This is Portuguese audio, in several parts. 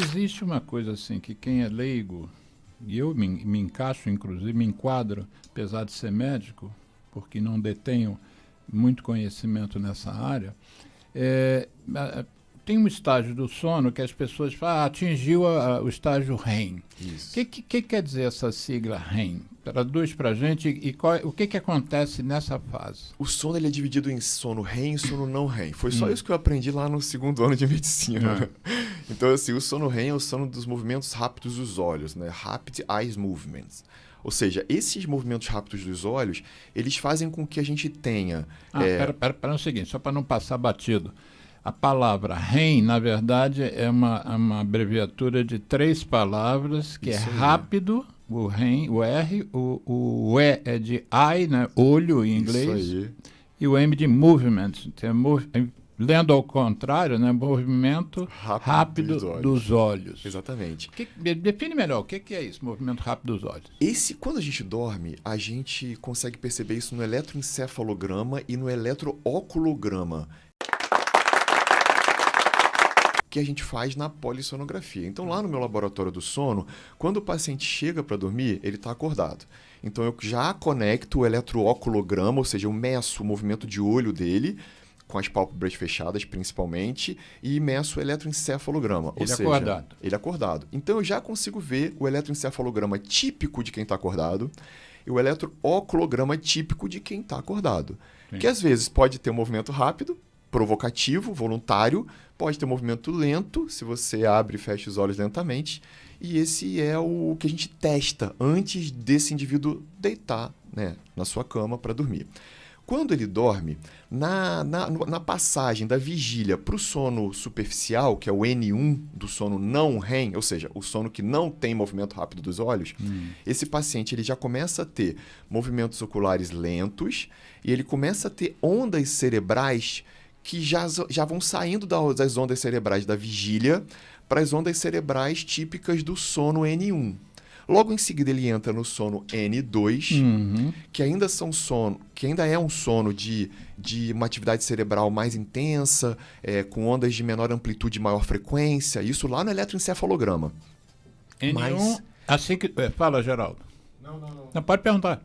existe uma coisa assim, que quem é leigo, e eu me encaixo, inclusive, me enquadro, apesar de ser médico, porque não detenho muito conhecimento nessa área, tem um estágio do sono que as pessoas falam, atingiu o estágio REM. Isso. O que quer dizer essa sigla REM? Traduz para a gente o que acontece nessa fase? O sono ele é dividido em sono REM e sono não REM. Foi só isso que eu aprendi lá no 2º ano de medicina. Então, assim, o sono REM é o sono dos movimentos rápidos dos olhos, né? Rapid Eye Movements. Ou seja, esses movimentos rápidos dos olhos, eles fazem com que a gente tenha... Pera o seguinte, só para não passar batido. A palavra REM, na verdade, é uma abreviatura de 3 palavras, que isso é rápido, o REM, o R, o E é de eye, né, olho em inglês, isso aí. E o M de movement, lendo ao contrário, né, movimento rápido dos olhos. Exatamente. Define melhor, o que é isso, movimento rápido dos olhos? Quando a gente dorme, a gente consegue perceber isso no eletroencefalograma e no eletrooculograma, que a gente faz na polissonografia. Então, lá no meu laboratório do sono, quando o paciente chega para dormir, ele está acordado. Então, eu já conecto o eletrooculograma, ou seja, eu meço o movimento de olho dele, com as pálpebras fechadas principalmente, e meço o eletroencefalograma. Ele é acordado. Ele é acordado. Então, eu já consigo ver o eletroencefalograma típico de quem está acordado e o eletrooculograma típico de quem está acordado. Sim. Que às vezes pode ter um movimento rápido, provocativo, voluntário, pode ter um movimento lento, se você abre e fecha os olhos lentamente, e esse é o que a gente testa antes desse indivíduo deitar, né, na sua cama para dormir. Quando ele dorme, na passagem da vigília para o sono superficial, que é o N1 do sono não REM, ou seja, o sono que não tem movimento rápido dos olhos, esse paciente ele já começa a ter movimentos oculares lentos e ele começa a ter ondas cerebrais que já vão saindo das ondas cerebrais da vigília para as ondas cerebrais típicas do sono N1. Logo em seguida ele entra no sono N2, que ainda é um sono de uma atividade cerebral mais intensa, com ondas de menor amplitude e maior frequência, isso lá no eletroencefalograma. N1, assim que... Fala, Geraldo. Não, pode perguntar.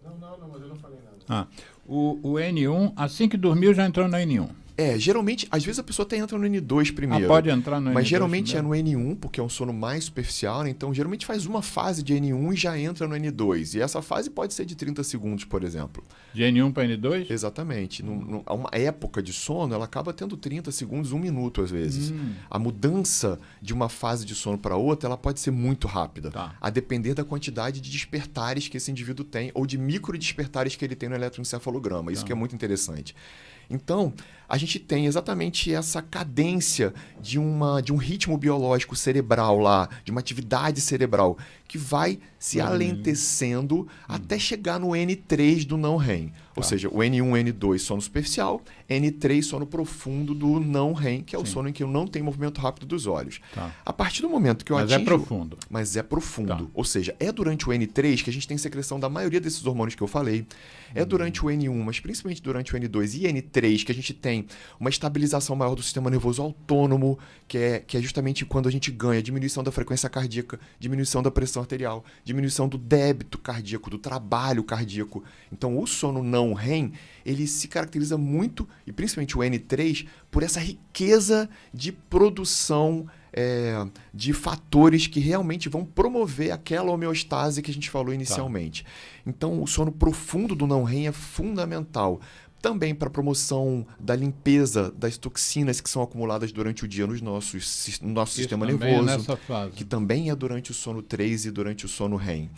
Não, mas eu não falei nada. O N1, assim que dormiu, já entrou no N1. Geralmente, às vezes a pessoa até entra no N2 primeiro. Pode entrar no N2 mas geralmente primeiro. É no N1, porque é um sono mais superficial, né? Então geralmente faz uma fase de N1 e já entra no N2. E essa fase pode ser de 30 segundos, por exemplo. De N1 para N2? Exatamente. Uma época de sono, ela acaba tendo 30 segundos, 1 minuto às vezes. A mudança de uma fase de sono para outra, ela pode ser muito rápida. A depender da quantidade de despertares que esse indivíduo tem ou de microdespertares que ele tem no eletroencefalograma. Isso que é muito interessante. Então, a gente tem exatamente essa cadência de um ritmo biológico cerebral lá, de uma atividade cerebral, que vai se alentecendo até chegar no N3 do não REM. Ou seja, o N1, N2, sono superficial, N3, sono profundo do não REM, que é o sono em que eu não tenho movimento rápido dos olhos. A partir do momento que eu atinjo... Mas é profundo. Mas é profundo. Ou seja, é durante o N3 que a gente tem secreção da maioria desses hormônios que eu falei. É durante o N1, mas principalmente durante o N2 e N3 que a gente tem uma estabilização maior do sistema nervoso autônomo, que é justamente quando a gente ganha diminuição da frequência cardíaca, diminuição da pressão arterial, diminuição do débito cardíaco, do trabalho cardíaco. Então, o sono não REM, ele se caracteriza muito, e principalmente o N3, por essa riqueza de produção de fatores que realmente vão promover aquela homeostase que a gente falou inicialmente. Então, o sono profundo do não REM é fundamental. Também para a promoção da limpeza das toxinas que são acumuladas durante o dia no nosso sistema nervoso, nessa fase. Que também é durante o sono 3 e durante o sono REM.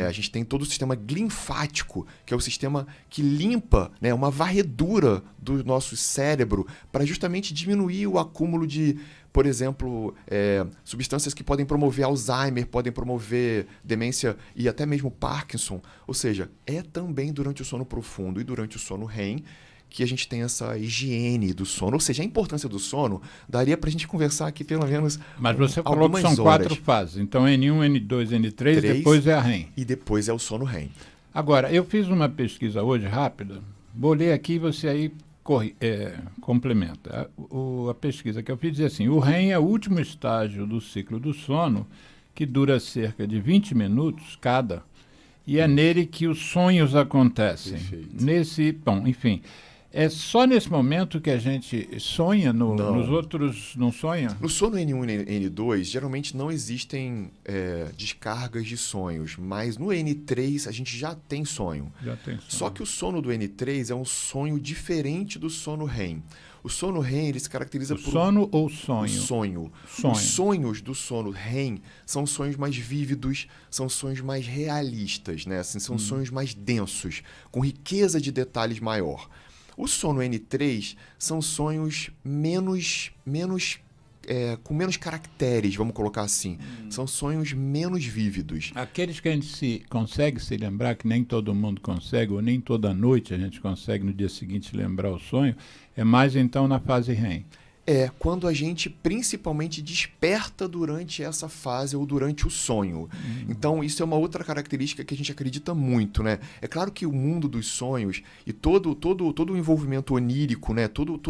A gente tem todo o sistema linfático, que é o sistema que limpa, né, uma varredura do nosso cérebro para justamente diminuir o acúmulo de, por exemplo, substâncias que podem promover Alzheimer, podem promover demência e até mesmo Parkinson. Ou seja, é também durante o sono profundo e durante o sono REM que a gente tem essa higiene do sono. Ou seja, a importância do sono daria para a gente conversar aqui pelo menos Mas você falou que são 4 fases. Então, N1, N2, N3, depois é a REM. E depois é o sono REM. Agora, eu fiz uma pesquisa hoje rápida, vou ler aqui e você aí complementa. A pesquisa que eu fiz diz assim, o REM é o último estágio do ciclo do sono, que dura cerca de 20 minutos cada, e é nele que os sonhos acontecem. Enfim, é só nesse momento que a gente sonha, nos outros não sonha? No sono N1 e N2, geralmente não existem descargas de sonhos, mas no N3 a gente já tem sonho. Só que o sono do N3 é um sonho diferente do sono REM. O sono REM ele se caracteriza por... sono ou sonho? Sonho. Os sonhos do sono REM são sonhos mais vívidos, são sonhos mais realistas, né? Assim, são sonhos mais densos, com riqueza de detalhes maior. O sono N3 são sonhos com menos caracteres, vamos colocar assim. São sonhos menos vívidos. Aqueles que a gente consegue se lembrar, que nem todo mundo consegue, ou nem toda noite a gente consegue no dia seguinte lembrar o sonho, é mais então na fase REM. É quando a gente principalmente desperta durante essa fase ou durante o sonho. Então, isso é uma outra característica que a gente acredita muito, né? É claro que o mundo dos sonhos e todo o envolvimento onírico, né? Todo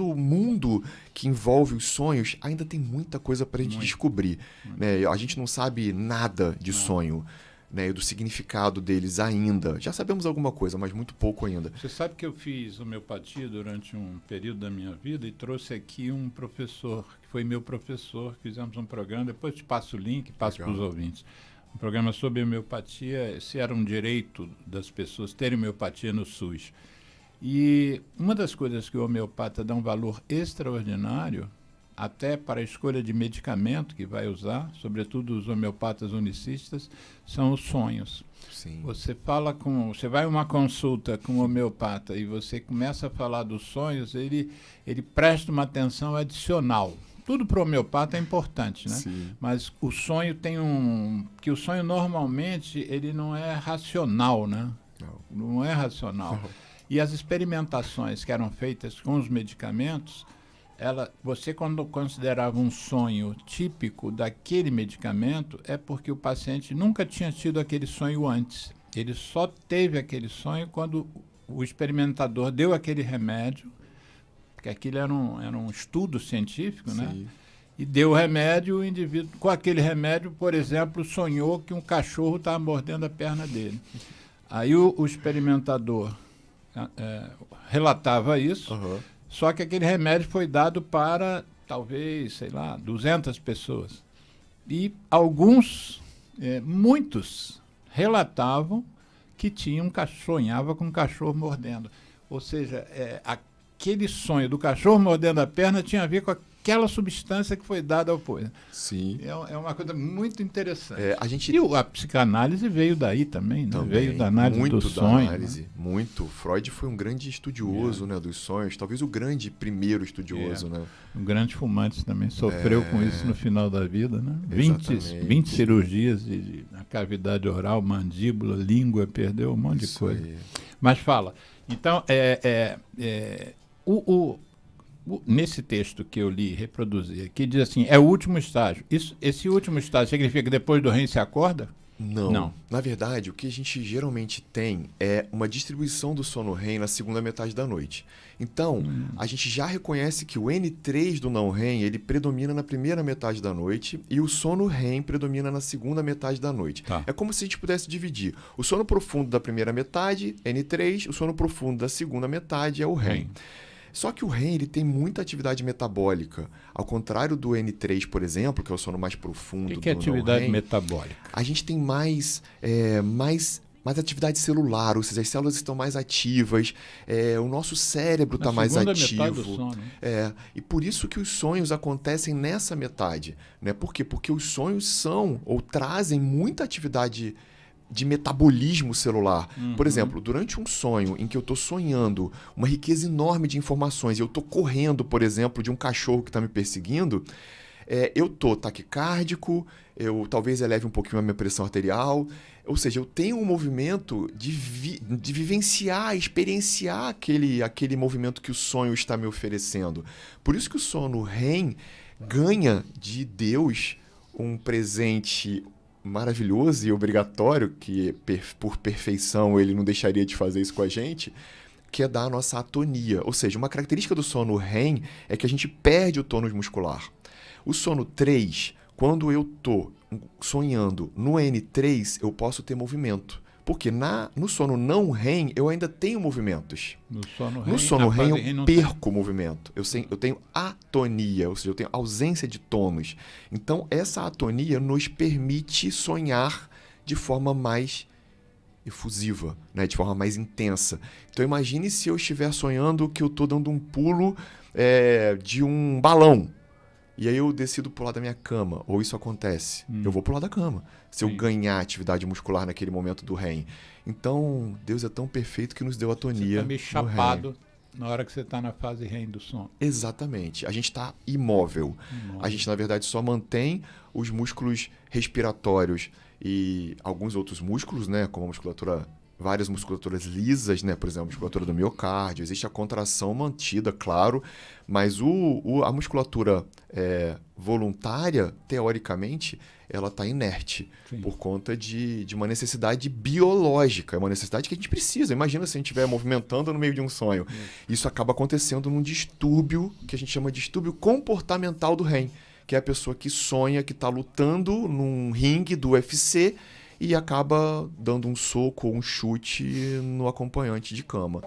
o mundo que envolve os sonhos, ainda tem muita coisa para a gente descobrir. Né? A gente não sabe nada de sonho. Né, e do significado deles ainda. Já sabemos alguma coisa, mas muito pouco ainda. Você sabe que eu fiz homeopatia durante um período da minha vida e trouxe aqui um professor, que foi meu professor, fizemos um programa, depois te passo o link, passo para os ouvintes. Um programa sobre homeopatia, se era um direito das pessoas terem homeopatia no SUS. E uma das coisas que o homeopata dá um valor extraordinário, até para a escolha de medicamento que vai usar, sobretudo os homeopatas unicistas, são os sonhos. Sim. Você vai a uma consulta com o homeopata e você começa a falar dos sonhos, ele presta uma atenção adicional. Tudo para o homeopata é importante, né? Sim. Mas o sonho que o sonho normalmente ele não é racional, né? Não é racional. E as experimentações que eram feitas com os medicamentos, você quando considerava um sonho típico daquele medicamento, é porque o paciente nunca tinha tido aquele sonho antes. Ele só teve aquele sonho quando o experimentador deu aquele remédio, porque aquilo era um estudo científico, né? E deu o remédio, o indivíduo, com aquele remédio, por exemplo, sonhou que um cachorro estava mordendo a perna dele. Aí o experimentador relatava isso, só que aquele remédio foi dado para, talvez, 200 pessoas. E muitos, relatavam que sonhava com um cachorro mordendo. Ou seja, aquele sonho do cachorro mordendo a perna tinha a ver com aquela substância que foi dada ao povo. Sim. É uma coisa muito interessante. E a psicanálise veio daí também, né? Veio da análise do sonho. Muito. Freud foi um grande estudioso, né, dos sonhos, talvez o grande primeiro estudioso. Né? Um grande fumante também sofreu com isso no final da vida. Né? 20 cirurgias na cavidade oral, mandíbula, língua, perdeu um monte de coisa. Aí. Mas fala, então, nesse texto que eu li, reproduzi, que diz assim, é o último estágio. Esse último estágio significa que depois do REM se acorda? Não. Na verdade, o que a gente geralmente tem é uma distribuição do sono REM na segunda metade da noite. Então, a gente já reconhece que o N3 do não REM, ele predomina na primeira metade da noite e o sono REM predomina na segunda metade da noite. Tá. É como se a gente pudesse dividir. O sono profundo da primeira metade, N3, o sono profundo da segunda metade é o REM. Só que o REM ele tem muita atividade metabólica. Ao contrário do N3, por exemplo, que é o sono mais profundo. O que é atividade metabólica? A gente tem mais atividade celular, ou seja, as células estão mais ativas, o nosso cérebro está mais ativo. Metade do sono. E por isso que os sonhos acontecem nessa metade. Né? Por quê? Porque os sonhos trazem muita atividade de metabolismo celular. Por exemplo, durante um sonho em que eu estou sonhando uma riqueza enorme de informações e eu estou correndo, por exemplo, de um cachorro que está me perseguindo, eu estou taquicárdico, eu talvez eleve um pouquinho a minha pressão arterial, ou seja, eu tenho um movimento de vivenciar, experienciar aquele movimento que o sonho está me oferecendo. Por isso que o sono REM ganha de Deus um presente maravilhoso e obrigatório, que por perfeição ele não deixaria de fazer isso com a gente, que é dar a nossa atonia. Ou seja, uma característica do sono REM é que a gente perde o tônus muscular. O sono 3, quando eu estou sonhando no N3, eu posso ter movimento. Porque no sono não REM, eu ainda tenho movimentos. No sono REM, eu perco o movimento. Eu tenho atonia, ou seja, eu tenho ausência de tônus. Então, essa atonia nos permite sonhar de forma mais efusiva, né? De forma mais intensa. Então, imagine se eu estiver sonhando que eu estou dando um pulo de um balão. E aí eu decido pular da minha cama, ou isso acontece. Eu vou pular da cama, se eu ganhar atividade muscular naquele momento do REM. Então, Deus é tão perfeito que nos deu atonia. Você está meio chapado na hora que você está na fase REM do sono. Exatamente. A gente está imóvel. A gente, na verdade, só mantém os músculos respiratórios e alguns outros músculos, né, como a musculatura, várias musculaturas lisas, né, por exemplo, a musculatura do miocárdio. Existe a contração mantida, claro, mas a musculatura voluntária, teoricamente, ela está inerte. Sim. Por conta de uma necessidade biológica, é uma necessidade que a gente precisa. Imagina se a gente estiver movimentando no meio de um sonho. Isso acaba acontecendo num distúrbio que a gente chama de distúrbio comportamental do REM, que é a pessoa que sonha que está lutando num ringue do UFC e acaba dando um soco ou um chute no acompanhante de cama.